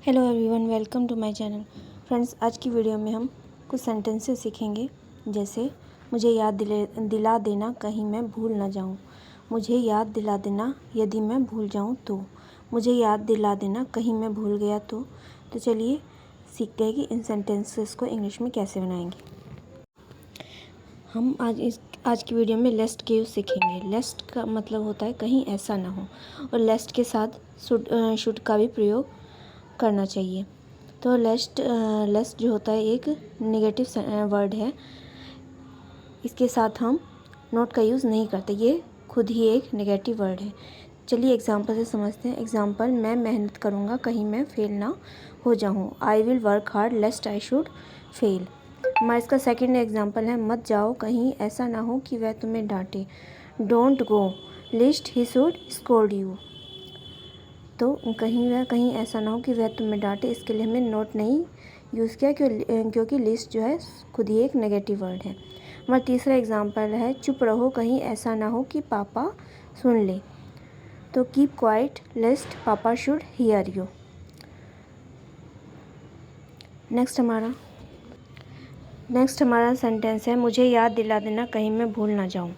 Hello everyone, welcome to my channel. Friends, आज की video में हम कुछ सेंटेंसेस सीखेंगे। जैसे मुझे याद दिला देना कहीं मैं भूल ना जाऊं। मुझे याद दिला देना यदि मैं भूल जाऊं तो। मुझे याद दिला देना कहीं मैं भूल गया तो चलिए सीखते हैं कि इन सेंटेंसेस को इंग्लिश में कैसे बनाएंगे। हम आज की वीडियो में लेस्ट के यूज़ सीखेंगे। लेस्ट का मतलब होता है कहीं ऐसा ना हो, और लेस्ट के साथ शुड का भी प्रयोग करना चाहिए। तो लेस्ट जो होता है एक नेगेटिव वर्ड है। इसके साथ हम नॉट का यूज़ नहीं करते, ये खुद ही एक नेगेटिव वर्ड है। चलिए एग्जांपल से समझते हैं। एग्जांपल, मैं मेहनत करूँगा कहीं मैं फेल ना हो जाऊँ। I will work hard लेस्ट I should fail. हमारा इसका सेकंड एग्जांपल है, मत जाओ कहीं ऐसा ना हो कि वह तुम्हें डांटे। Don't go list he should scold you. तो कहीं ऐसा ना हो कि वह तुम्हें डांटे, इसके लिए हमने नोट नहीं यूज़ किया क्योंकि लिस्ट जो है खुद ही एक नेगेटिव वर्ड है। हमारा तीसरा एग्जांपल है, चुप रहो कहीं ऐसा ना हो कि पापा सुन ले। तो कीप क्वाइट लेस्ट पापा शुड हियर यू। नेक्स्ट हमारा सेंटेंस है, मुझे याद दिला देना कहीं मैं भूल ना जाऊँ।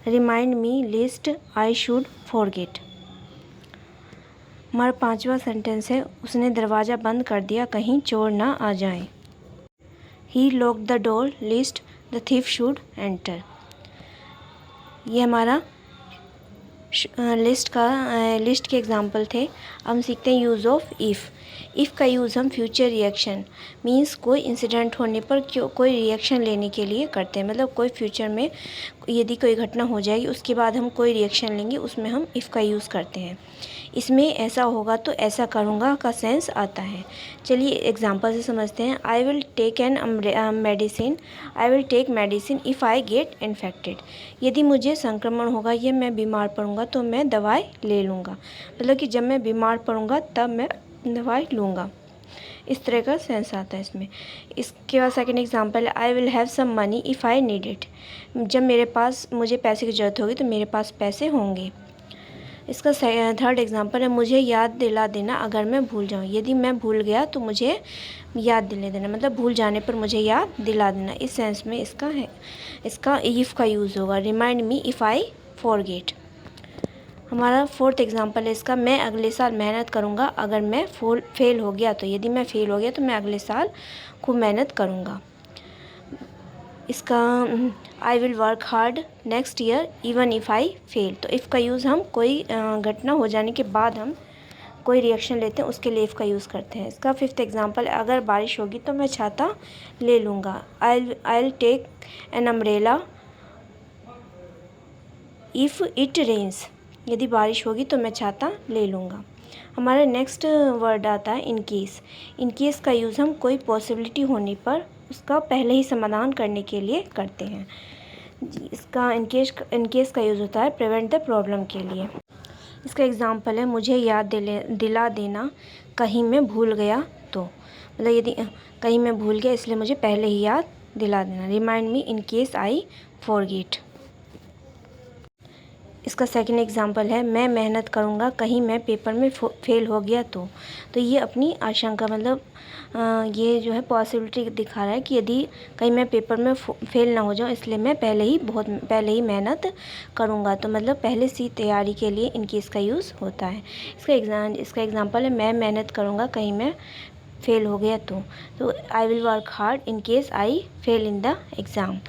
Remind me list I should forget. हमारा पांचवा सेंटेंस है, उसने दरवाज़ा बंद कर दिया कहीं चोर ना आ जाए। He lock the door lest the thief should enter. ये हमारा लिस्ट के एग्जाम्पल थे। अब हम सीखते हैं यूज़ ऑफ इफ़। इफ़ का यूज़ हम फ्यूचर रिएक्शन मीन्स कोई इंसिडेंट होने पर कोई रिएक्शन लेने के लिए करते हैं। मतलब कोई फ्यूचर में यदि कोई घटना हो जाएगी उसके बाद हम कोई रिएक्शन लेंगे, उसमें हम इफ़ का यूज़ करते हैं। इसमें ऐसा होगा तो ऐसा करूँगा का सेंस आता है। चलिए एग्जांपल से समझते हैं। I will take medicine if I get infected. यदि मुझे संक्रमण होगा या मैं बीमार पड़ूंगा तो मैं दवाई ले लूँगा। मतलब कि जब मैं बीमार पड़ूंगा तब मैं दवाई लूँगा, इस तरह का सेंस आता है इसमें। इसके बाद सेकंड एग्जांपल है, I will have some money if I need it. जब मुझे पैसे की ज़रूरत होगी तो मेरे पास पैसे होंगे। इसका थर्ड एग्जांपल है, मुझे याद दिला देना अगर मैं भूल जाऊँ। यदि मैं भूल गया तो मुझे याद दिला देना, मतलब भूल जाने पर मुझे याद दिला देना। इस सेंस में इसका इफ़ का यूज़ होगा, remind me if I forget. हमारा फोर्थ एग्जांपल है इसका, मैं अगले साल मेहनत करूँगा अगर मैं फेल हो गया तो। यदि मैं फेल हो गया तो मैं अगले साल खूब मेहनत करूँगा। इसका I will work hard next year even if I fail. तो इफ़ का यूज़ हम कोई घटना हो जाने के बाद हम कोई रिएक्शन लेते हैं, उसके लिए इफ़ का यूज़ करते हैं। इसका फिफ्थ एग्जांपल है, अगर बारिश होगी तो मैं छाता ले लूँगा। I will take an umbrella if it rains. यदि बारिश होगी तो मैं छाता ले लूँगा। हमारा नेक्स्ट वर्ड आता है इनकेस। इनकेस का यूज़ हम कोई पॉसिबिलिटी होने पर उसका पहले ही समाधान करने के लिए करते हैं। इसका इनकेस का यूज़ होता है प्रिवेंट द प्रॉब्लम के लिए। इसका एग्जांपल है, मुझे याद दिला देना कहीं मैं भूल गया तो। मतलब यदि कहीं मैं भूल गया इसलिए मुझे पहले ही याद दिला देना, remind me in case I forget. इसका सेकंड एग्जांपल है, मैं मेहनत करूँगा कहीं मैं पेपर में फेल हो गया तो ये अपनी आशंका, मतलब ये जो है पॉसिबिलिटी दिखा रहा है कि यदि कहीं मैं पेपर में फेल ना हो जाऊँ इसलिए मैं पहले ही मेहनत करूँगा। तो मतलब पहले से तैयारी के लिए इनकी इसका यूज़ होता है। इसका एग्जांपल है, मैं मेहनत करूँगा कहीं मैं फेल हो गया तो I will work hard in case I fail in the exam.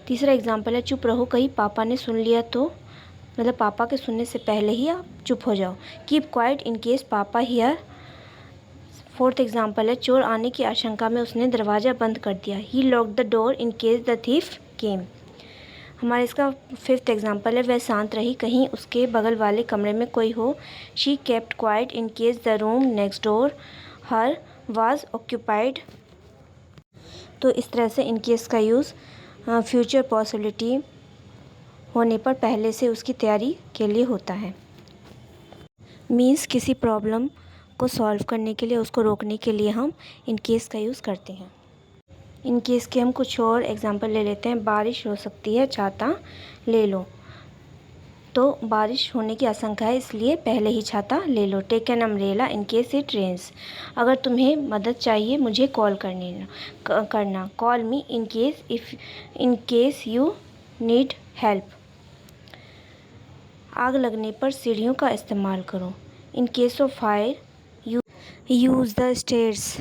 तीसरा एग्जांपल है, चुप रहो कहीं पापा ने सुन लिया तो। मतलब पापा के सुनने से पहले ही आप चुप हो जाओ। कीप क्वाइट इन केस पापा हियर। फोर्थ एग्जांपल है, चोर आने की आशंका में उसने दरवाज़ा बंद कर दिया। He lock the door in case the thief came. हमारा इसका फिफ्थ एग्जांपल है, वह शांत रही कहीं उसके बगल वाले कमरे में कोई हो। She kept quite in case the room next door her was occupied. तो इस तरह से इन केस का यूज़ फ्यूचर पॉसिबिलिटी होने पर पहले से उसकी तैयारी के लिए होता है। मीन्स किसी प्रॉब्लम को सॉल्व करने के लिए, उसको रोकने के लिए हम इन केस का यूज़ करते हैं। इन केस के हम कुछ और एग्जांपल ले लेते हैं। बारिश हो सकती है छाता ले लो। तो बारिश होने की आशंका है, इसलिए पहले ही छाता ले लो। Take an umbrella in case it rains. अगर तुम्हें मदद चाहिए मुझे कॉल करना। Call me in case you need help. आग लगने पर सीढ़ियों का इस्तेमाल करो। In case of fire use the stairs.